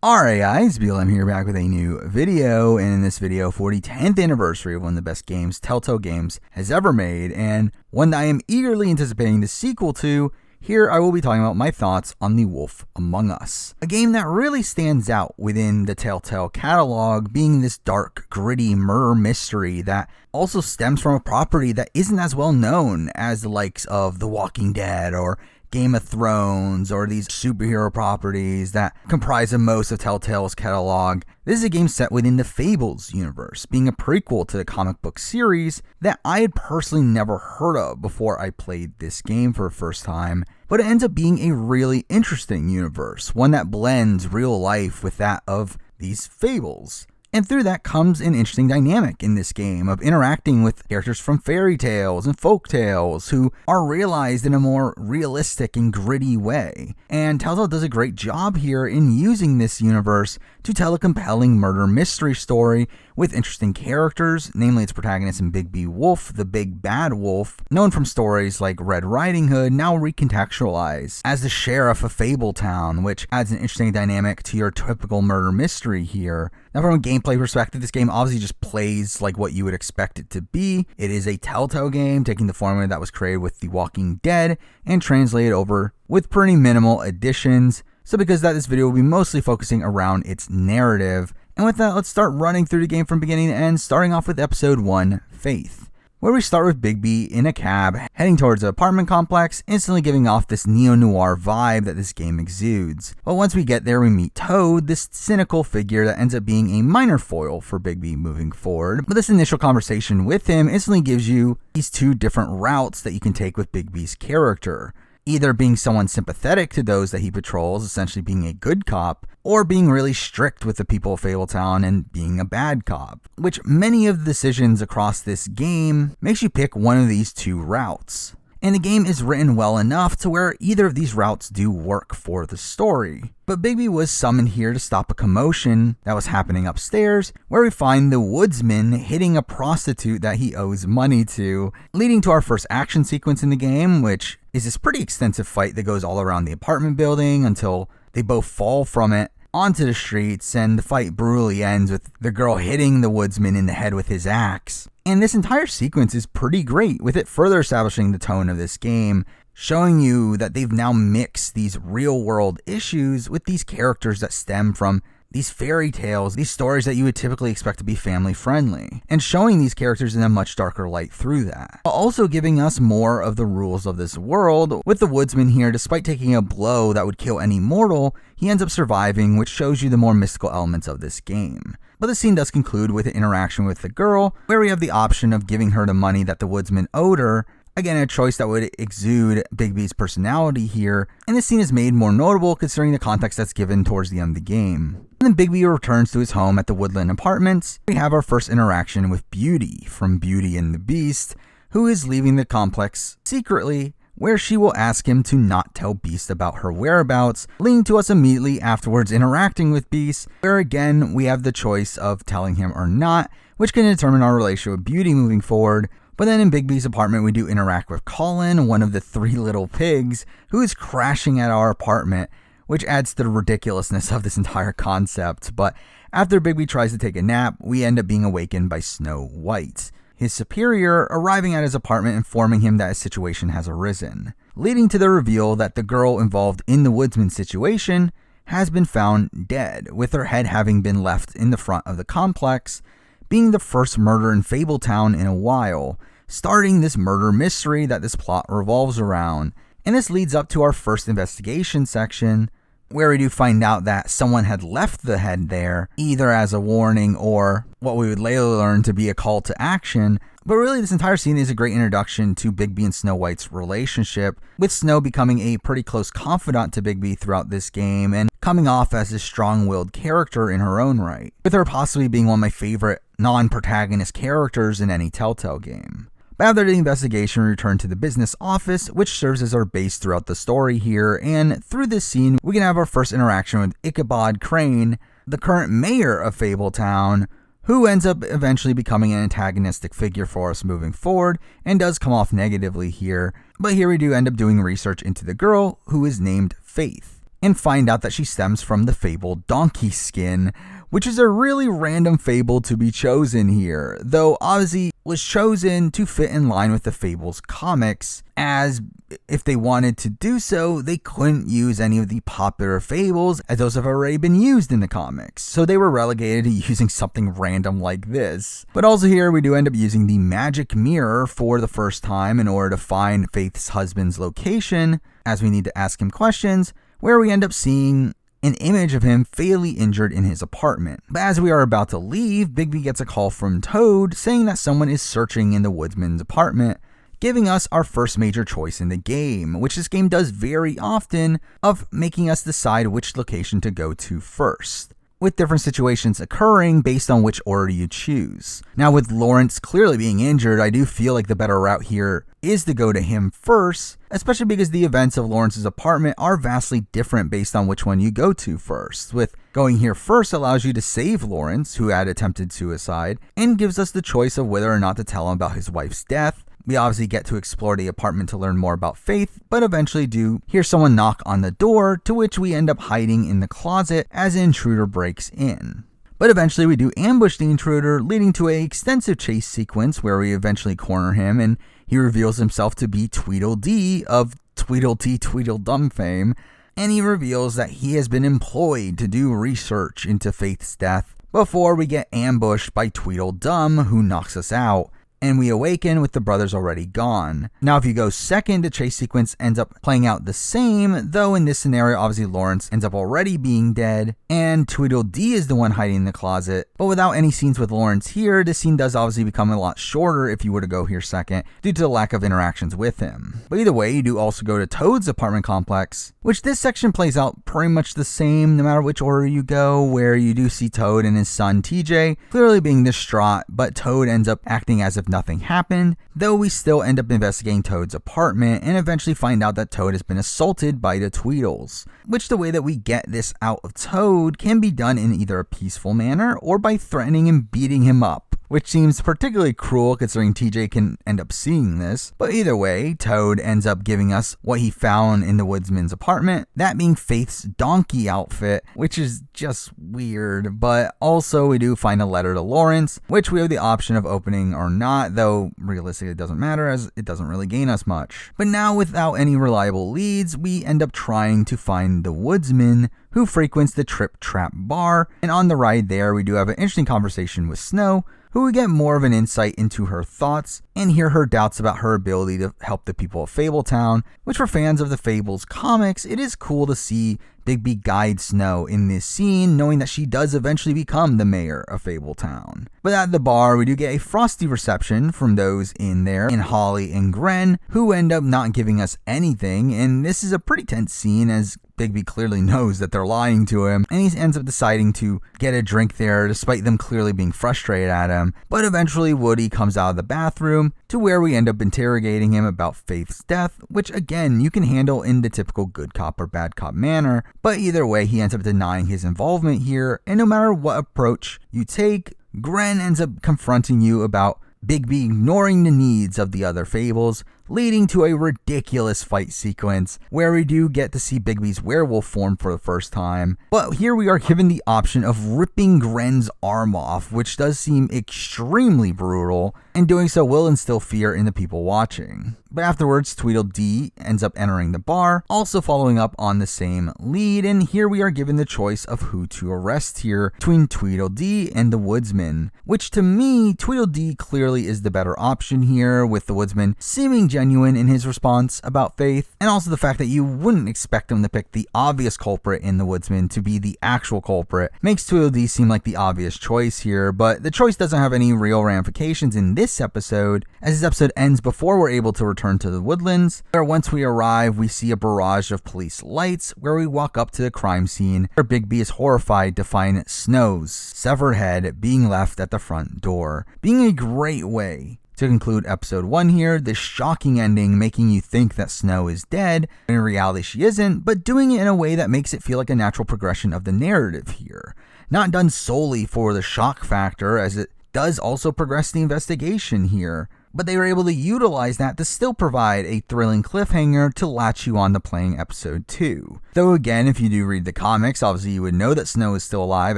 Alright guys, BLM here back with a new video, and in this video for the 10th anniversary of one of the best games Telltale Games has ever made, and one that I am eagerly anticipating the sequel to, here I will be talking about my thoughts on The Wolf Among Us. A game that really stands out within the Telltale catalog, being this dark, gritty murder mystery that also stems from a property that isn't as well known as the likes of The Walking Dead or Game of Thrones, or these superhero properties that comprise of most of Telltale's catalog. This is a game set within the Fables universe, being a prequel to the comic book series that I had personally never heard of before I played this game for the first time, but it ends up being a really interesting universe, one that blends real life with that of these fables. And through that comes an interesting dynamic in this game of interacting with characters from fairy tales and folk tales who are realized in a more realistic and gritty way. And Telltale does a great job here in using this universe to tell a compelling murder mystery story with interesting characters, namely its protagonist in Bigby Wolf, the big bad wolf, known from stories like Red Riding Hood, now recontextualized as the sheriff of Fabletown, which adds an interesting dynamic to your typical murder mystery here. Now, from a gameplay perspective, this game obviously just plays like what you would expect it to be. It is a Telltale game, taking the formula that was created with The Walking Dead and translated over with pretty minimal additions. So because of that, this video will be mostly focusing around its narrative. And with that, let's start running through the game from beginning to end, starting off with episode 1, Faith, where we start with Bigby in a cab, heading towards an apartment complex, instantly giving off this neo-noir vibe that this game exudes. But once we get there, we meet Toad, this cynical figure that ends up being a minor foil for Bigby moving forward. But this initial conversation with him instantly gives you these two different routes that you can take with Bigby's character. Either being someone sympathetic to those that he patrols, essentially being a good cop, or being really strict with the people of Fabletown and being a bad cop, which many of the decisions across this game makes you pick one of these two routes. And the game is written well enough to where either of these routes do work for the story. But Bigby was summoned here to stop a commotion that was happening upstairs, where we find the woodsman hitting a prostitute that he owes money to, leading to our first action sequence in the game, which is this pretty extensive fight that goes all around the apartment building until they both fall from it onto the streets, and the fight brutally ends with the girl hitting the woodsman in the head with his axe. And this entire sequence is pretty great, with it further establishing the tone of this game, showing you that they've now mixed these real-world issues with these characters that stem from these fairy tales, these stories that you would typically expect to be family-friendly, and showing these characters in a much darker light through that. While also giving us more of the rules of this world, with the woodsman here, despite taking a blow that would kill any mortal, he ends up surviving, which shows you the more mystical elements of this game. But the scene does conclude with an interaction with the girl, where we have the option of giving her the money that the woodsman owed her. Again, a choice that would exude Bigby's personality here, and this scene is made more notable considering the context that's given towards the end of the game. And then Bigby returns to his home at the Woodland Apartments. We have our first interaction with Beauty from Beauty and the Beast, who is leaving the complex secretly, where she will ask him to not tell Beast about her whereabouts, leading to us immediately afterwards interacting with Beast, where again we have the choice of telling him or not, which can determine our relationship with Beauty moving forward. But then in Bigby's apartment, we do interact with Colin, one of the three little pigs, who is crashing at our apartment, which adds to the ridiculousness of this entire concept. But after Bigby tries to take a nap, we end up being awakened by Snow White, his superior, arriving at his apartment informing him that a situation has arisen, leading to the reveal that the girl involved in the woodsman situation has been found dead, with her head having been left in the front of the complex, being the first murder in Fabletown in a while, starting this murder mystery that this plot revolves around. And this leads up to our first investigation section, where we do find out that someone had left the head there, either as a warning or what we would later learn to be a call to action. But really, this entire scene is a great introduction to Bigby and Snow White's relationship, with Snow becoming a pretty close confidant to Bigby throughout this game, and coming off as a strong-willed character in her own right, with her possibly being one of my favorite non-protagonist characters in any Telltale game. But after the investigation, we return to the business office, which serves as our base throughout the story here, and through this scene, we can have our first interaction with Ichabod Crane, the current mayor of Fabletown, who ends up eventually becoming an antagonistic figure for us moving forward, and does come off negatively here. But here we do end up doing research into the girl, who is named Faith. and find out that she stems from the fabled donkey skin, which is a really random fable to be chosen here, though obviously was chosen to fit in line with the Fables comics, as if they wanted to do so, they couldn't use any of the popular fables as those have already been used in the comics, so they were relegated to using something random like this. But also here we do end up using the magic mirror for the first time in order to find Faith's husband's location, as we need to ask him questions, where we end up seeing an image of him fatally injured in his apartment. But as we are about to leave, Bigby gets a call from Toad saying that someone is searching in the woodsman's apartment, giving us our first major choice in the game, which this game does very often, of making us decide which location to go to first, with different situations occurring based on which order you choose. Now with Lawrence clearly being injured, I do feel like the better route here is to go to him first, especially because the events of Lawrence's apartment are vastly different based on which one you go to first, with going here first allows you to save Lawrence, who had attempted suicide, and gives us the choice of whether or not to tell him about his wife's death. We obviously get to explore the apartment to learn more about Faith, but eventually do hear someone knock on the door, to which we end up hiding in the closet as an intruder breaks in. But eventually we do ambush the intruder, leading to an extensive chase sequence where we eventually corner him, and he reveals himself to be Tweedledee of Tweedledee Tweedledum fame, and he reveals that he has been employed to do research into Faith's death before we get ambushed by Tweedledum, who knocks us out, and we awaken with the brothers already gone. Now if you go second, the chase sequence ends up playing out the same, though in this scenario obviously Lawrence ends up already being dead, and Tweedledee is the one hiding in the closet. But without any scenes with Lawrence here, this scene does obviously become a lot shorter if you were to go here second, due to the lack of interactions with him. But either way, you do also go to Toad's apartment complex, which this section plays out pretty much the same no matter which order you go, where you do see Toad and his son TJ clearly being distraught, but Toad ends up acting as if nothing happened, though we still end up investigating Toad's apartment and eventually find out that Toad has been assaulted by the Tweedles, which the way that we get this out of Toad can be done in either a peaceful manner or by threatening and beating him up, which seems particularly cruel considering TJ can end up seeing this. But either way, Toad ends up giving us what he found in the woodsman's apartment, that being Faith's donkey outfit, which is just weird. But also we do find a letter to Lawrence, which we have the option of opening or not, though realistically it doesn't matter as it doesn't really gain us much. But now without any reliable leads, we end up trying to find the woodsman, who frequents the Trip Trap bar, and on the ride there we do have an interesting conversation with Snow, who we get more of an insight into her thoughts and hear her doubts about her ability to help the people of Fabletown, which for fans of the Fables comics, it is cool to see Bigby guide Snow in this scene, knowing that she does eventually become the mayor of Fabletown. But at the bar, we do get a frosty reception from those in there, in Holly and Gren, who end up not giving us anything, and this is a pretty tense scene as Bigby clearly knows that they're lying to him, and he ends up deciding to get a drink there despite them clearly being frustrated at him. But eventually Woody comes out of the bathroom, to where we end up interrogating him about Faith's death, which again you can handle in the typical good cop or bad cop manner, but either way he ends up denying his involvement here, and no matter what approach you take, Gren ends up confronting you about Bigby ignoring the needs of the other Fables, leading to a ridiculous fight sequence where we do get to see Bigby's werewolf form for the first time. But here we are given the option of ripping Gren's arm off, which does seem extremely brutal, and doing so will instill fear in the people watching. But afterwards, Tweedledee ends up entering the bar, also following up on the same lead, and here we are given the choice of who to arrest here between Tweedledee and the Woodsman, which to me, Tweedledee clearly is the better option here, with the Woodsman seeming genuine in his response about Faith, and also the fact that you wouldn't expect him to pick the obvious culprit in the Woodsman to be the actual culprit makes Tweedledee seem like the obvious choice here, but the choice doesn't have any real ramifications in this episode, as this episode ends before we're able to return to the woodlands, where once we arrive we see a barrage of police lights where we walk up to the crime scene, where Bigby is horrified to find Snow's severed head being left at the front door, being a great way to conclude episode 1 here, this shocking ending making you think that Snow is dead, when in reality she isn't, but doing it in a way that makes it feel like a natural progression of the narrative here. Not done solely for the shock factor, as it does also progress the investigation here, but they were able to utilize that to still provide a thrilling cliffhanger to latch you on to playing episode 2. Though again, if you do read the comics, obviously you would know that Snow is still alive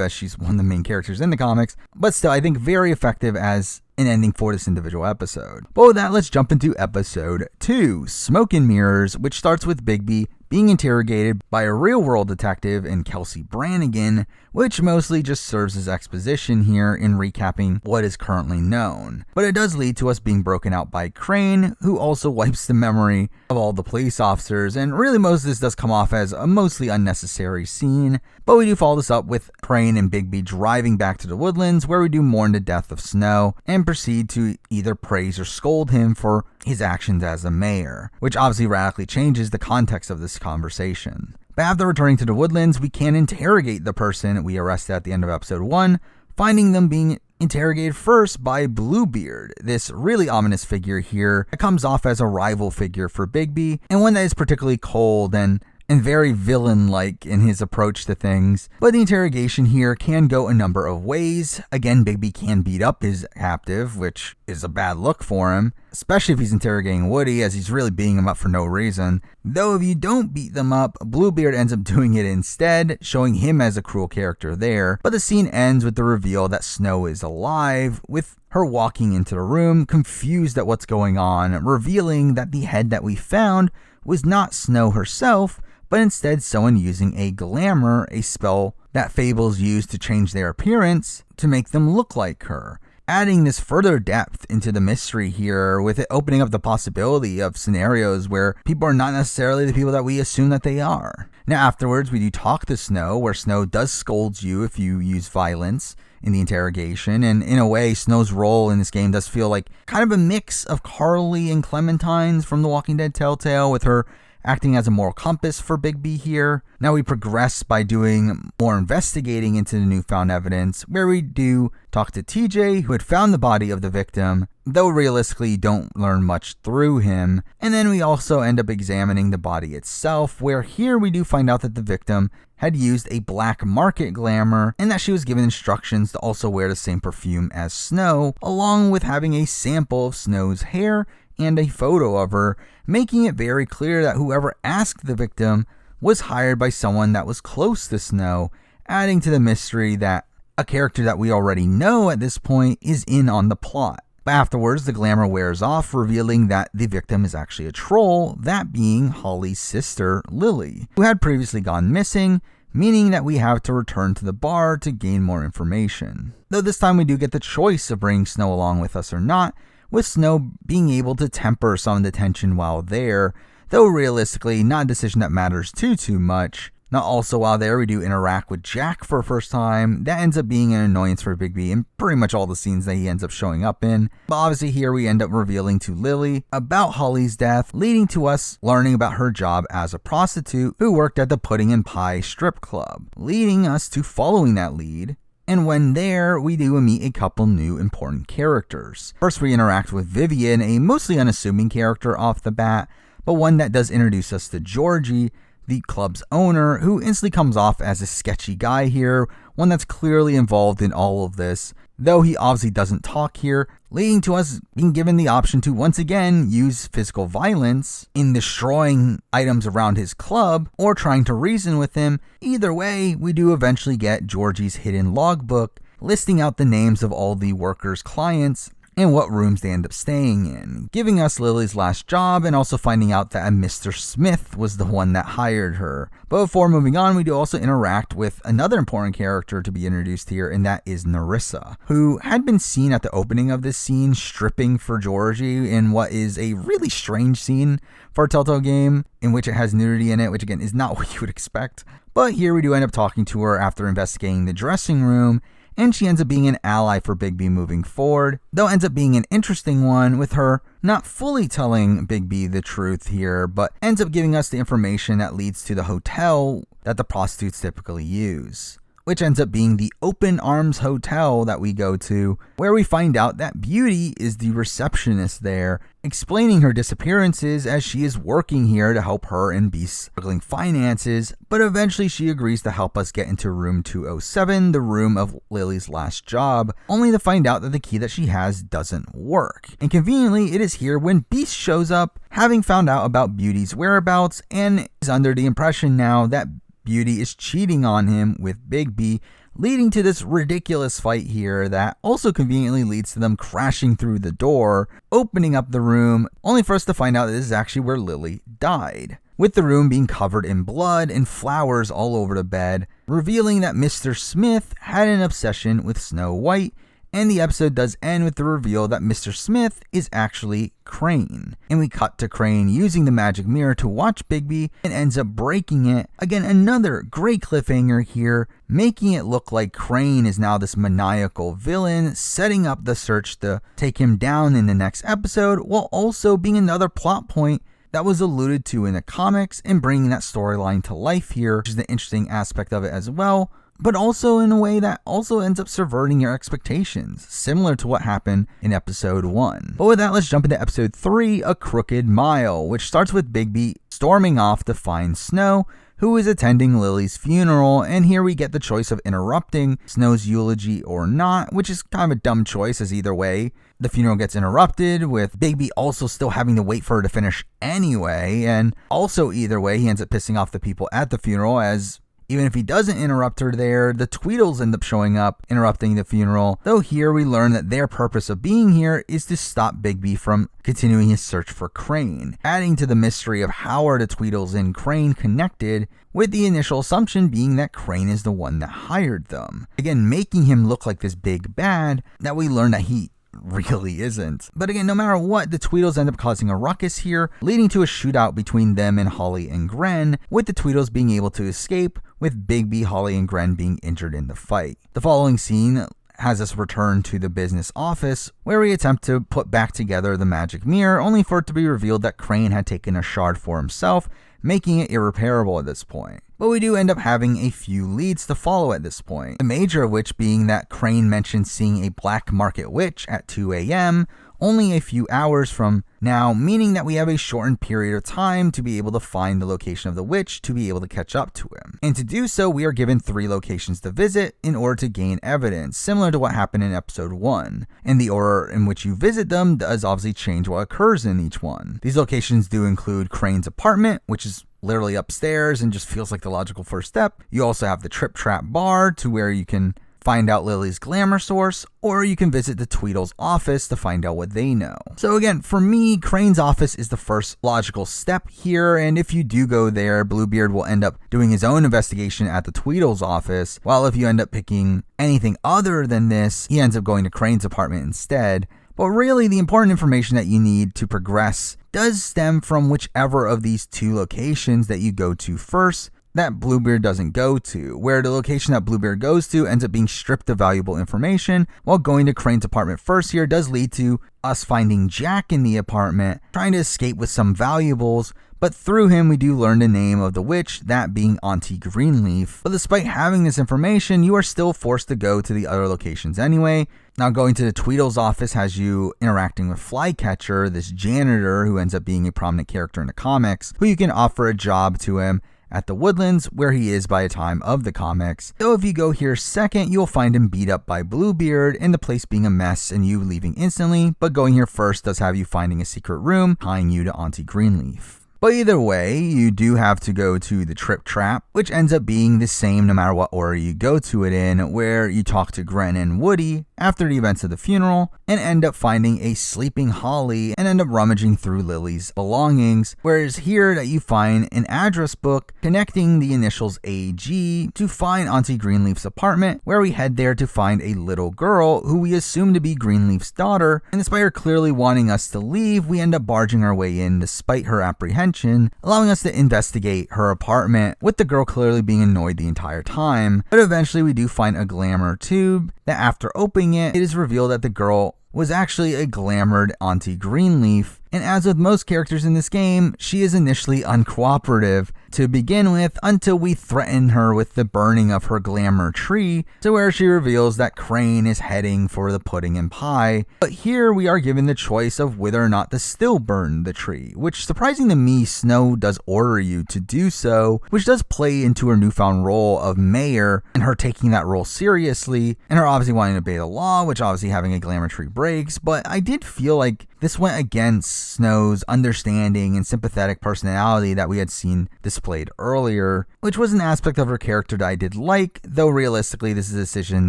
as she's one of the main characters in the comics, but still I think very effective as an ending for this individual episode. But with that, let's jump into episode 2, Smoke and Mirrors, which starts with Bigby being interrogated by a real-world detective in Kelsey Brannigan, which mostly just serves as exposition here in recapping what is currently known. But it does lead to us being broken out by Crane, who also wipes the memory of all the police officers, and really most of this does come off as a mostly unnecessary scene. But we do follow this up with Crane and Bigby driving back to the Woodlands, where we do mourn the death of Snow, and proceed to either praise or scold him for his actions as a mayor, which obviously radically changes the context of this conversation. But after returning to the Woodlands, we can interrogate the person we arrested at the end of episode 1, finding them being interrogated first by Bluebeard, this really ominous figure here that comes off as a rival figure for Bigby, and one that is particularly cold and very villain-like in his approach to things. But the interrogation here can go a number of ways. Again, Bigby can beat up his captive, which is a bad look for him, especially if he's interrogating Woody, as he's really beating him up for no reason. Though if you don't beat them up, Bluebeard ends up doing it instead, showing him as a cruel character there. But the scene ends with the reveal that Snow is alive, with her walking into the room, confused at what's going on, revealing that the head that we found was not Snow herself, but instead someone using a glamour, a spell that fables use to change their appearance to make them look like her. Adding this further depth into the mystery here, with it opening up the possibility of scenarios where people are not necessarily the people that we assume that they are. Now afterwards, we do talk to Snow, where Snow does scold you if you use violence in the interrogation, and in a way, Snow's role in this game does feel like kind of a mix of Carly and Clementine's from The Walking Dead Telltale, with her acting as a moral compass for Bigby here. Now we progress by doing more investigating into the newfound evidence, where we do talk to TJ, who had found the body of the victim, though realistically you don't learn much through him. And then we also end up examining the body itself, where here we do find out that the victim had used a black market glamour, and that she was given instructions to also wear the same perfume as Snow, along with having a sample of Snow's hair and a photo of her, making it very clear that whoever asked the victim was hired by someone that was close to Snow, adding to the mystery that a character that we already know at this point is in on the plot. But afterwards, the glamour wears off, revealing that the victim is actually a troll, that being Holly's sister, Lily, who had previously gone missing, meaning that we have to return to the bar to gain more information. Though this time we do get the choice of bringing Snow along with us or not, with Snow being able to temper some of the tension while there, though realistically not a decision that matters too much. Now also while there, we do interact with Jack for the first time. That ends up being an annoyance for Bigby in pretty much all the scenes that he ends up showing up in. But obviously here we end up revealing to Lily about Holly's death, leading to us learning about her job as a prostitute who worked at the Pudding and Pie strip club, leading us to following that lead. And when there, we do meet a couple new important characters. First, we interact with Vivian, a mostly unassuming character off the bat, but one that does introduce us to Georgie, the club's owner, who instantly comes off as a sketchy guy here, one that's clearly involved in all of this, though he obviously doesn't talk here, leading to us being given the option to once again use physical violence in destroying items around his club or trying to reason with him. Either way, we do eventually get Georgie's hidden logbook listing out the names of all the workers' clients and what rooms they end up staying in, giving us Lily's last job and also finding out that Mr. Smith was the one that hired her. But before moving on, we do also interact with another important character to be introduced here, and that is Narissa, who had been seen at the opening of this scene stripping for Georgie in what is a really strange scene for a Telltale game, in which it has nudity in it, which again is not what you would expect. But here we do end up talking to her after investigating the dressing room, and she ends up being an ally for Bigby moving forward, though ends up being an interesting one with her not fully telling Bigby the truth here, but ends up giving us the information that leads to the hotel that the prostitutes typically use. which ends up being the Open Arms Hotel that we go to, where we find out that Beauty is the receptionist there, explaining her disappearances as she is working here to help her and Beast's struggling finances, but eventually she agrees to help us get into room 207, the room of Lily's last job, only to find out that the key that she has doesn't work. And conveniently, it is here when Beast shows up, having found out about Beauty's whereabouts, and is under the impression now that Beauty is cheating on him with Big B, leading to this ridiculous fight here that also conveniently leads to them crashing through the door, opening up the room, only for us to find out that this is actually where Lily died, with the room being covered in blood and flowers all over the bed, revealing that Mr. Smith had an obsession with Snow White. And the episode does end with the reveal that Mr. Smith is actually Crane. And we cut to Crane using the magic mirror to watch Bigby and ends up breaking it. Again, another great cliffhanger here, making it look like Crane is now this maniacal villain, setting up the search to take him down in the next episode, while also being another plot point that was alluded to in the comics and bringing that storyline to life here, which is the interesting aspect of it as well, but also in a way that also ends up subverting your expectations, similar to what happened in episode 1. But with that, let's jump into episode 3, A Crooked Mile, which starts with Bigby storming off to find Snow, who is attending Lily's funeral, and here we get the choice of interrupting Snow's eulogy or not, which is kind of a dumb choice, as either way, the funeral gets interrupted, with Bigby also still having to wait for her to finish anyway, and also either way, he ends up pissing off the people at the funeral, as even if he doesn't interrupt her there, the Tweedles end up showing up, interrupting the funeral, though here we learn that their purpose of being here is to stop Bigby from continuing his search for Crane, adding to the mystery of how are the Tweedles and Crane connected, with the initial assumption being that Crane is the one that hired them. Again, making him look like this big bad that we learn that he really isn't. But again, no matter what, the Tweedles end up causing a ruckus here, leading to a shootout between them and Holly and Gren, with the Tweedles being able to escape, with Bigby, Holly, and Gren being injured in the fight. The following scene has us return to the business office, where we attempt to put back together the magic mirror, only for it to be revealed that Crane had taken a shard for himself, making it irreparable at this point. But we do end up having a few leads to follow at this point, the major of which being that Crane mentioned seeing a black market witch at 2 a.m., only a few hours from now, meaning that we have a shortened period of time to be able to find the location of the witch to be able to catch up to him. And to do so, we are given 3 locations to visit in order to gain evidence, similar to what happened in episode 1. And the order in which you visit them does obviously change what occurs in each one. These locations do include Crane's apartment, which is literally upstairs and just feels like the logical first step. You also have the Trip Trap Bar, to where you can find out Lily's glamour source, or you can visit the Tweedles' office to find out what they know. So again, for me, Crane's office is the first logical step here, and if you do go there, Bluebeard will end up doing his own investigation at the Tweedles' office, while if you end up picking anything other than this, he ends up going to Crane's apartment instead. But really, the important information that you need to progress does stem from whichever of these 2 locations that you go to first, that Bluebeard doesn't go to, where the location that Bluebeard goes to ends up being stripped of valuable information, while going to Crane's apartment first here does lead to us finding Jack in the apartment, trying to escape with some valuables, but through him we do learn the name of the witch, that being Auntie Greenleaf. But despite having this information, you are still forced to go to the other locations anyway. Now, going to the Tweedles' office has you interacting with Flycatcher, this janitor who ends up being a prominent character in the comics, who you can offer a job to him at the Woodlands, where he is by the time of the comics. Though if you go here second, you'll find him beat up by Bluebeard, and the place being a mess and you leaving instantly, but going here first does have you finding a secret room, tying you to Auntie Greenleaf. But either way, you do have to go to the Trip Trap, which ends up being the same no matter what order you go to it in, where you talk to Gren and Woody after the events of the funeral, and end up finding a sleeping Holly and end up rummaging through Lily's belongings, whereas here that you find an address book connecting the initials AG to find Auntie Greenleaf's apartment, where we head there to find a little girl who we assume to be Greenleaf's daughter, and despite her clearly wanting us to leave, we end up barging our way in despite her apprehension, allowing us to investigate her apartment, with the girl clearly being annoyed the entire time. But eventually we do find a glamour tube that after opening it, it is revealed that the girl was actually a glamored Auntie Greenleaf, and as with most characters in this game, she is initially uncooperative to begin with until we threaten her with the burning of her glamour tree, to where she reveals that Crane is heading for the pudding and pie. But here we are given the choice of whether or not to still burn the tree, which surprising to me, Snow does order you to do so, which does play into her newfound role of mayor and her taking that role seriously, and her obviously wanting to obey the law, which obviously having a glamour tree breaks. But I did feel like this went against Snow's understanding and sympathetic personality that we had seen displayed earlier, which was an aspect of her character that I did like, though realistically this is a decision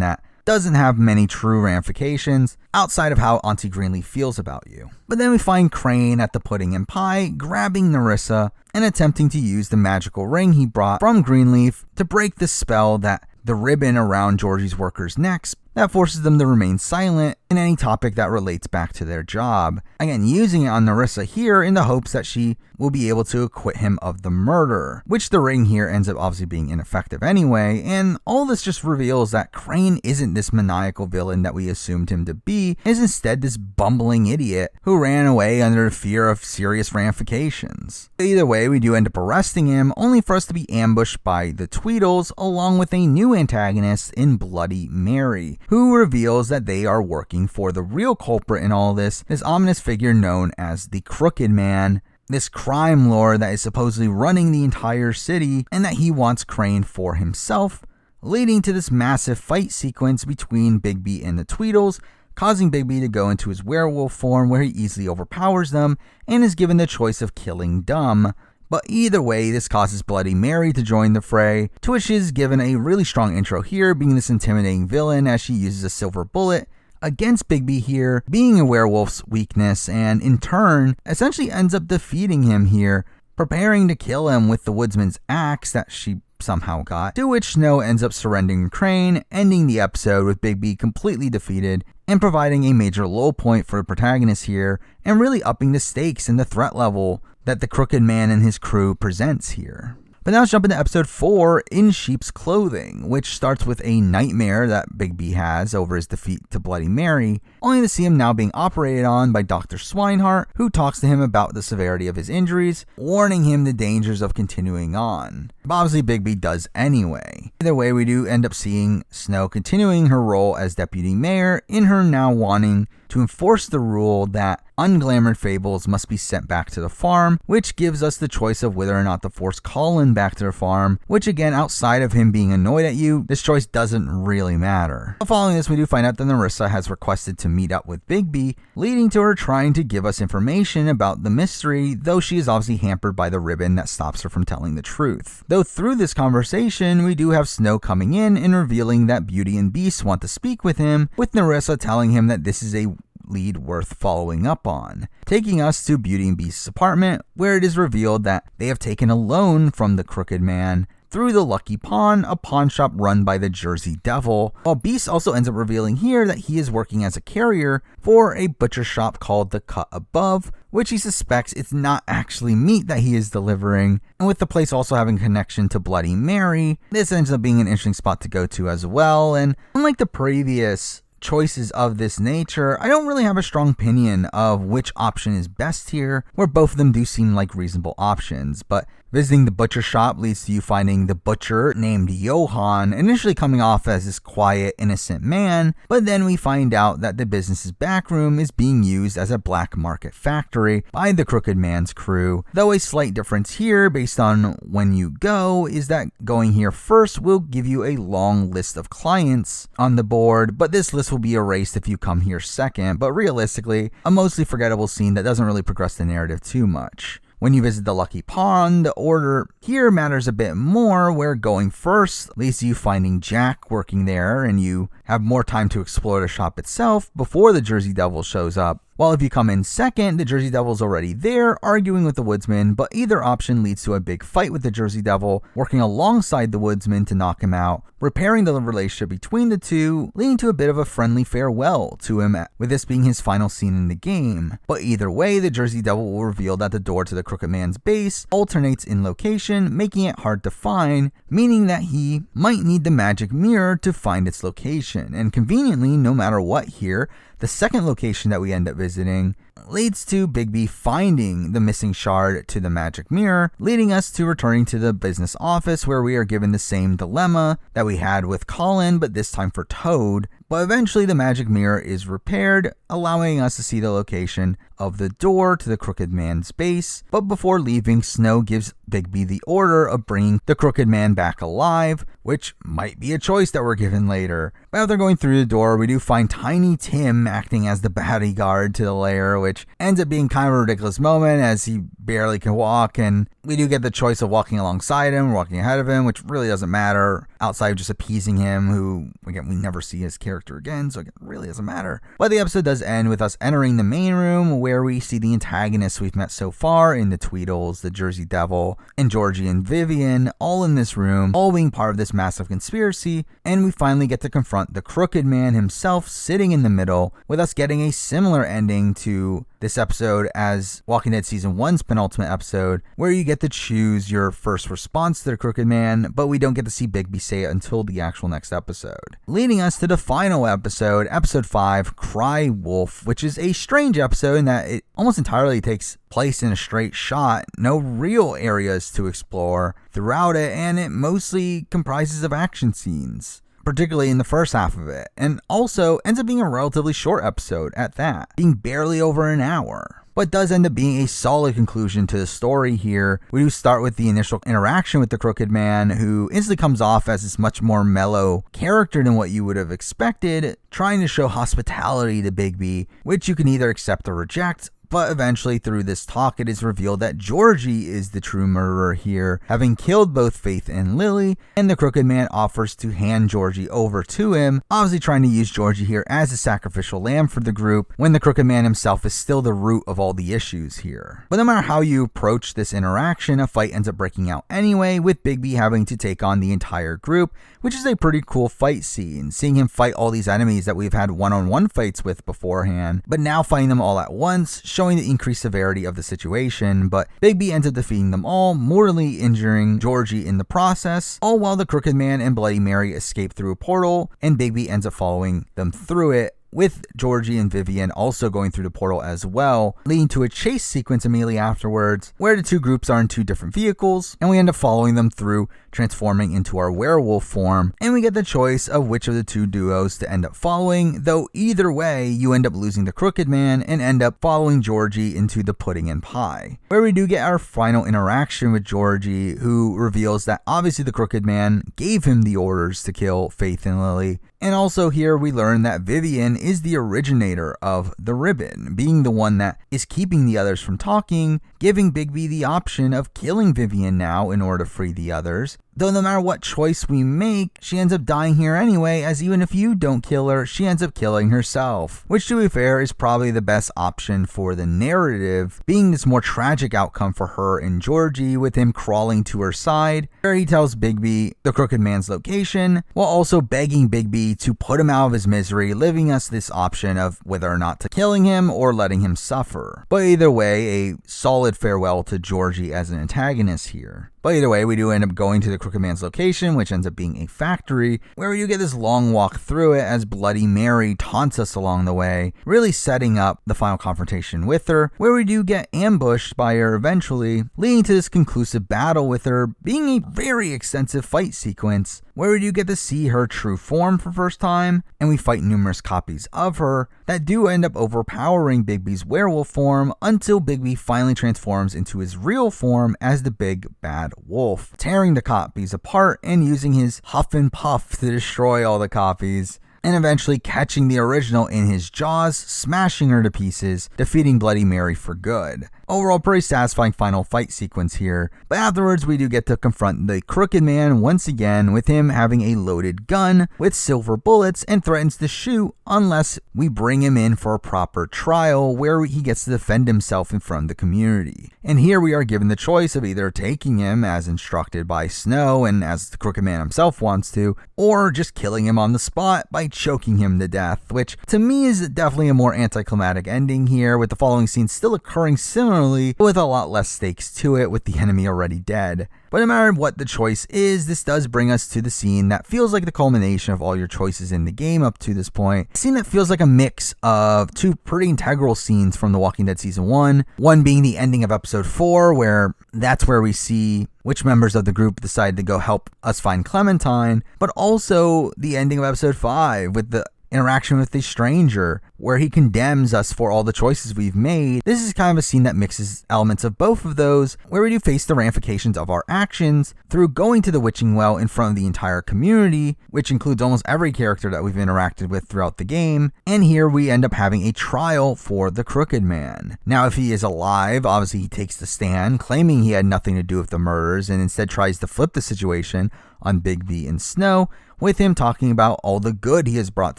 that doesn't have many true ramifications outside of how Auntie Greenleaf feels about you. But then we find Crane at the pudding and pie, grabbing Nerissa and attempting to use the magical ring he brought from Greenleaf to break the spell that the ribbon around Georgie's workers' necks that forces them to remain silent in any topic that relates back to their job. Again, using it on Nerissa here in the hopes that she will be able to acquit him of the murder, which the ring here ends up obviously being ineffective anyway, and all this just reveals that Crane isn't this maniacal villain that we assumed him to be, is instead this bumbling idiot who ran away under fear of serious ramifications. Either way, we do end up arresting him, only for us to be ambushed by the Tweedles, along with a new antagonist in Bloody Mary, who reveals that they are working for the real culprit in all this ominous figure known as the Crooked Man, this crime lord that is supposedly running the entire city, and that he wants Crane for himself, leading to this massive fight sequence between Bigby and the Tweedles, causing Bigby to go into his werewolf form where he easily overpowers them and is given the choice of killing Dumb. But either way, this causes Bloody Mary to join the fray, to which she is given a really strong intro here, being this intimidating villain as she uses a silver bullet against Bigby here, being a werewolf's weakness, and in turn, essentially ends up defeating him here, preparing to kill him with the woodsman's axe that she somehow got, to which Snow ends up surrendering Crane, ending the episode with Bigby completely defeated, and providing a major low point for the protagonist here, and really upping the stakes and the threat level that the Crooked Man and his crew presents here. But now let's jump into episode 4, In Sheep's Clothing, which starts with a nightmare that Bigby has over his defeat to Bloody Mary, only to see him now being operated on by Dr. Swinehart, who talks to him about the severity of his injuries, warning him the dangers of continuing on. But obviously Bigby does anyway. Either way, we do end up seeing Snow continuing her role as deputy mayor, in her now wanting to enforce the rule that unglamored fables must be sent back to the farm, which gives us the choice of whether or not to force Colin back to the farm, which again, outside of him being annoyed at you, this choice doesn't really matter. But following this, we do find out that Nerissa has requested to meet up with Bigby, leading to her trying to give us information about the mystery, though she is obviously hampered by the ribbon that stops her from telling the truth. Though through this conversation, we do have Snow coming in and revealing that Beauty and Beast want to speak with him, with Nerissa telling him that this is a lead worth following up on, taking us to Beauty and Beast's apartment, where it is revealed that they have taken a loan from the Crooked Man through the Lucky Pawn, a pawn shop run by the Jersey Devil, while Beast also ends up revealing here that he is working as a carrier for a butcher shop called The Cut Above, which he suspects it's not actually meat that he is delivering, and with the place also having a connection to Bloody Mary, this ends up being an interesting spot to go to as well. And unlike the previous choices of this nature, I don't really have a strong opinion of which option is best here, where both of them do seem like reasonable options. But visiting the butcher shop leads to you finding the butcher named Johann, initially coming off as this quiet, innocent man, but then we find out that the business's back room is being used as a black market factory by the Crooked Man's crew, though a slight difference here based on when you go is that going here first will give you a long list of clients on the board, but this list will be erased if you come here second, but realistically, a mostly forgettable scene that doesn't really progress the narrative too much. When you visit the Lucky Pawn, the order here matters a bit more, where going first leads to you finding Jack working there, and you have more time to explore the shop itself before the Jersey Devil shows up. While if you come in second, the Jersey Devil's already there, arguing with the Woodsman, but either option leads to a big fight with the Jersey Devil, working alongside the Woodsman to knock him out, repairing the relationship between the two, leading to a bit of a friendly farewell to him, with this being his final scene in the game. But either way, the Jersey Devil will reveal that the door to the Crooked Man's base alternates in location, making it hard to find, meaning that he might need the magic mirror to find its location. And conveniently, no matter what here, the second location that we end up visiting leads to Bigby finding the missing shard to the magic mirror, leading us to returning to the business office where we are given the same dilemma that we had with Colin, but this time for Toad. But eventually the magic mirror is repaired, allowing us to see the location of the door to the Crooked Man's base. But before leaving, Snow gives Bigby the order of bringing the Crooked Man back alive, which might be a choice that we're given later. But after going through the door, we do find Tiny Tim acting as the bodyguard to the lair, which ends up being kind of a ridiculous moment as he barely can walk, and we do get the choice of walking alongside him, walking ahead of him, which really doesn't matter outside of just appeasing him, who, again, we never see his character again, so it really doesn't matter. But the episode does end with us entering the main room where we see the antagonists we've met so far in the Tweedles, the Jersey Devil, and Georgie and Vivian, all in this room, all being part of this massive conspiracy, and we finally get to confront the Crooked Man himself sitting in the middle, with us getting a similar ending to this episode as Walking Dead Season 1's penultimate episode, where you get to choose your first response to the Crooked Man, but we don't get to see Bigby say it until the actual next episode. Leading us to the final episode, Episode 5, Cry Wolf, which is a strange episode in that it almost entirely takes place in a straight shot, no real areas to explore throughout it, and it mostly comprises of action scenes, particularly in the first half of it, and also ends up being a relatively short episode at that, being barely over an hour. But does end up being a solid conclusion to the story here. We do start with the initial interaction with the Crooked Man, who instantly comes off as this much more mellow character than what you would have expected, trying to show hospitality to Bigby, which you can either accept or reject. But eventually, through this talk, it is revealed that Georgie is the true murderer here, having killed both Faith and Lily, and the Crooked Man offers to hand Georgie over to him, obviously trying to use Georgie here as a sacrificial lamb for the group, when the Crooked Man himself is still the root of all the issues here. But no matter how you approach this interaction, a fight ends up breaking out anyway, with Bigby having to take on the entire group, which is a pretty cool fight scene, seeing him fight all these enemies that we've had one-on-one fights with beforehand, but now fighting them all at once, showing the increased severity of the situation. But Bigby ends up defeating them all, mortally injuring Georgie in the process, all while the Crooked Man and Bloody Mary escape through a portal, and Bigby ends up following them through it, with Georgie and Vivian also going through the portal as well, leading to a chase sequence immediately afterwards, where the two groups are in two different vehicles, and we end up following them through, transforming into our werewolf form, and we get the choice of which of the two duos to end up following, though either way, you end up losing the Crooked Man and end up following Georgie into the pudding and pie, where we do get our final interaction with Georgie, who reveals that obviously the Crooked Man gave him the orders to kill Faith and Lily. And also here we learn that Vivian is the originator of the ribbon, being the one that is keeping the others from talking, giving Bigby the option of killing Vivian now in order to free the others. Though no matter what choice we make, she ends up dying here anyway, as even if you don't kill her, she ends up killing herself. Which, to be fair, is probably the best option for the narrative, being this more tragic outcome for her and Georgie, with him crawling to her side, where he tells Bigby the Crooked Man's location, while also begging Bigby to put him out of his misery, leaving us this option of whether or not to killing him or letting him suffer. But either way, a solid farewell to Georgie as an antagonist here. But either way, we do end up going to the Crooked Man's location, which ends up being a factory, where you get this long walk through it as Bloody Mary taunts us along the way, really setting up the final confrontation with her, where we do get ambushed by her eventually, leading to this conclusive battle with her being a very extensive fight sequence, where we do get to see her true form for the first time, and we fight numerous copies of her that do end up overpowering Bigby's werewolf form until Bigby finally transforms into his real form as the big bad wolf, tearing the copies apart and using his huff and puff to destroy all the copies, and eventually catching the original in his jaws, smashing her to pieces, defeating Bloody Mary for good. Overall, pretty satisfying final fight sequence here, but afterwards we do get to confront the Crooked Man once again, with him having a loaded gun with silver bullets and threatens to shoot unless we bring him in for a proper trial where he gets to defend himself in front of the community. And here we are given the choice of either taking him as instructed by Snow and as the Crooked Man himself wants to, or just killing him on the spot by choking him to death, which to me is definitely a more anticlimactic ending here, with the following scene still occurring similarly, with a lot less stakes to it with the enemy already dead. But no matter what the choice is, this does bring us to the scene that feels like the culmination of all your choices in the game up to this point. A scene that feels like a mix of two pretty integral scenes from The Walking Dead Season 1. One being the ending of Episode 4, where that's where we see which members of the group decide to go help us find Clementine, but also the ending of Episode 5 with the interaction with the stranger, where he condemns us for all the choices we've made. This is kind of a scene that mixes elements of both of those, where we do face the ramifications of our actions through going to the witching well in front of the entire community, which includes almost every character that we've interacted with throughout the game, and here we end up having a trial for the Crooked Man. Now, if he is alive, obviously he takes the stand, claiming he had nothing to do with the murders, and instead tries to flip the situation on Bigby and Snow, with him talking about all the good he has brought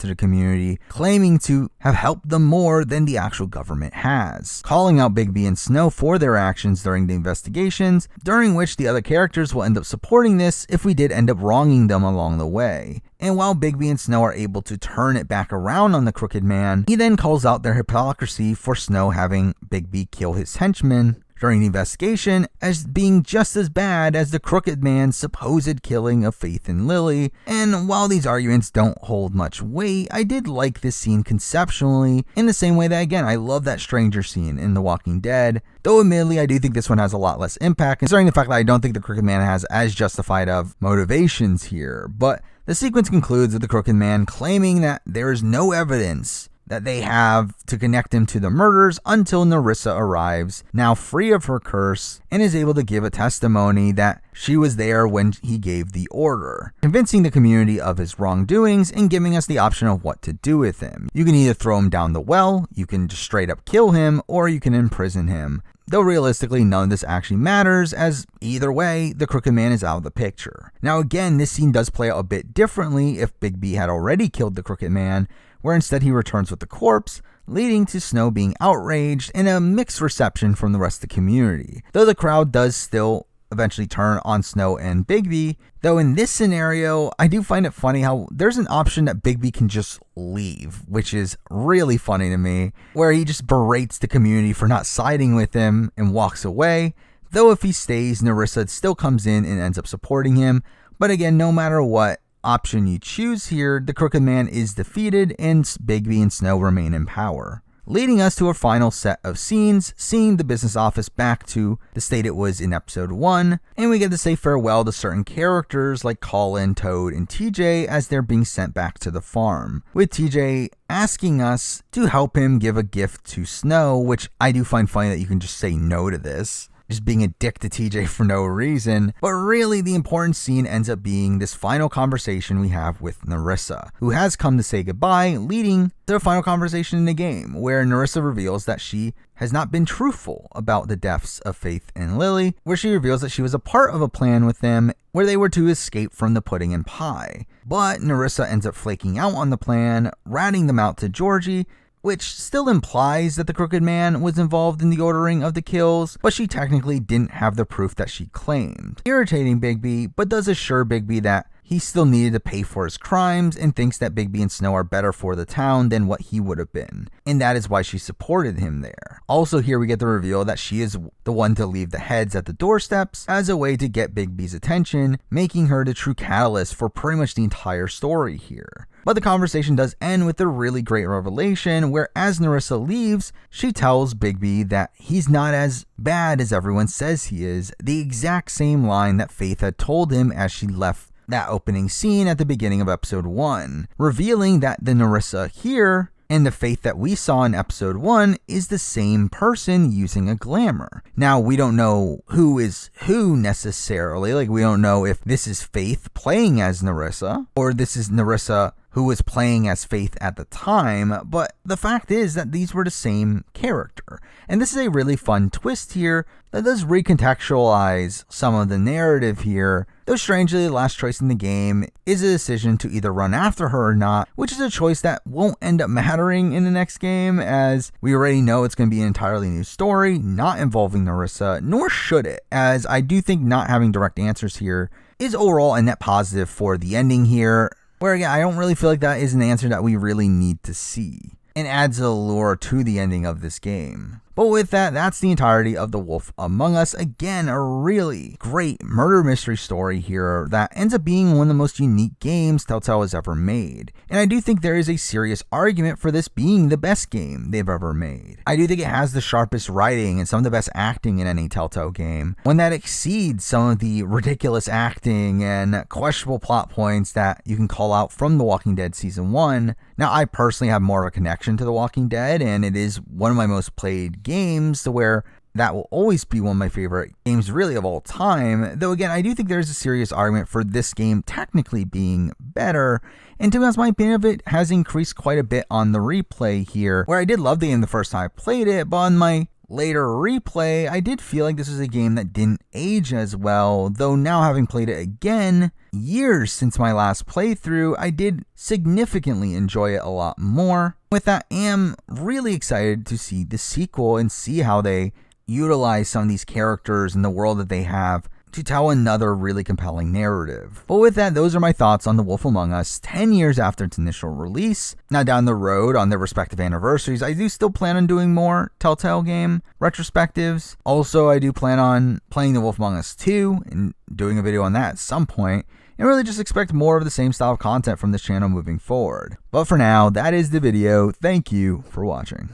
to the community, claiming to have helped them more than the actual government has, calling out Bigby and Snow for their actions during the investigations, during which the other characters will end up supporting this if we did end up wronging them along the way. And while Bigby and Snow are able to turn it back around on the Crooked Man, he then calls out their hypocrisy for Snow having Bigby kill his henchmen during the investigation as being just as bad as the Crooked Man's supposed killing of Faith and Lily. And while these arguments don't hold much weight, I did like this scene conceptually in the same way that, again, I love that stranger scene in The Walking Dead, though admittedly I do think this one has a lot less impact, considering the fact that I don't think the Crooked Man has as justified of motivations here. But the sequence concludes with the Crooked Man claiming that there is no evidence that they have to connect him to the murders until Nerissa arrives, now free of her curse, and is able to give a testimony that she was there when he gave the order, convincing the community of his wrongdoings and giving us the option of what to do with him. You can either throw him down the well, you can just straight up kill him, or you can imprison him. Though realistically, none of this actually matters, as either way, the Crooked Man is out of the picture. Now again, this scene does play out a bit differently if Bigby had already killed the Crooked Man, where instead he returns with the corpse, leading to Snow being outraged and a mixed reception from the rest of the community. Though the crowd does still eventually turn on Snow and Bigby, though in this scenario, I do find it funny how there's an option that Bigby can just leave, which is really funny to me, where he just berates the community for not siding with him and walks away. Though if he stays, Nerissa still comes in and ends up supporting him. But again, no matter what option you choose here, the Crooked Man is defeated and Bigby and Snow remain in power. Leading us to a final set of scenes, seeing the business office back to the state it was in episode 1, and we get to say farewell to certain characters like Colin, Toad, and TJ as they're being sent back to the farm, with TJ asking us to help him give a gift to Snow, which I do find funny that you can just say no to this, just being a dick to TJ for no reason. But really, the important scene ends up being this final conversation we have with Nerissa, who has come to say goodbye, leading to a final conversation in the game, where Nerissa reveals that she has not been truthful about the deaths of Faith and Lily, where she reveals that she was a part of a plan with them where they were to escape from the pudding and pie. But Nerissa ends up flaking out on the plan, ratting them out to Georgie, which still implies that the Crooked Man was involved in the ordering of the kills, but she technically didn't have the proof that she claimed, irritating Bigby, but does assure Bigby that he still needed to pay for his crimes and thinks that Bigby and Snow are better for the town than what he would have been, and that is why she supported him there. Also here we get the reveal that she is the one to leave the heads at the doorsteps as a way to get Bigby's attention, making her the true catalyst for pretty much the entire story here. But the conversation does end with a really great revelation where as Nerissa leaves, she tells Bigby that he's not as bad as everyone says he is, the exact same line that Faith had told him as she left that opening scene at the beginning of episode 1, revealing that the Nerissa here and the Faith that we saw in episode 1 is the same person using a glamour. Now, we don't know who is who necessarily, like we don't know if this is Faith playing as Nerissa, or this is Nerissa who was playing as Faith at the time, but the fact is that these were the same character. And this is a really fun twist here that does recontextualize some of the narrative here, though strangely the last choice in the game is a decision to either run after her or not, which is a choice that won't end up mattering in the next game, as we already know it's going to be an entirely new story, not involving Nerissa, nor should it, as I do think not having direct answers here is overall a net positive for the ending here, where again, I don't really feel like that is an answer that we really need to see, and adds a lure to the ending of this game. But with that, that's the entirety of The Wolf Among Us. Again, a really great murder mystery story here that ends up being one of the most unique games Telltale has ever made. And I do think there is a serious argument for this being the best game they've ever made. I do think it has the sharpest writing and some of the best acting in any Telltale game, one that exceeds some of the ridiculous acting and questionable plot points that you can call out from The Walking Dead Season 1. Now, I personally have more of a connection to The Walking Dead, and it is one of my most played games, to where that will always be one of my favorite games really of all time. Though again, I do think there's a serious argument for this game technically being better. And to be honest, my opinion of it has increased quite a bit on the replay here, where I did love the game the first time I played it, but on my later replay, I did feel like this was a game that didn't age as well, though now having played it again, years since my last playthrough, I did significantly enjoy it a lot more. With that, I am really excited to see the sequel and see how they utilize some of these characters and the world that they have to tell another really compelling narrative. But with that, those are my thoughts on The Wolf Among Us 10 years after its initial release. Now down the road, on their respective anniversaries, I do still plan on doing more Telltale game retrospectives. Also, I do plan on playing The Wolf Among Us 2 and doing a video on that at some point. And really just expect more of the same style of content from this channel moving forward. But for now, that is the video. Thank you for watching.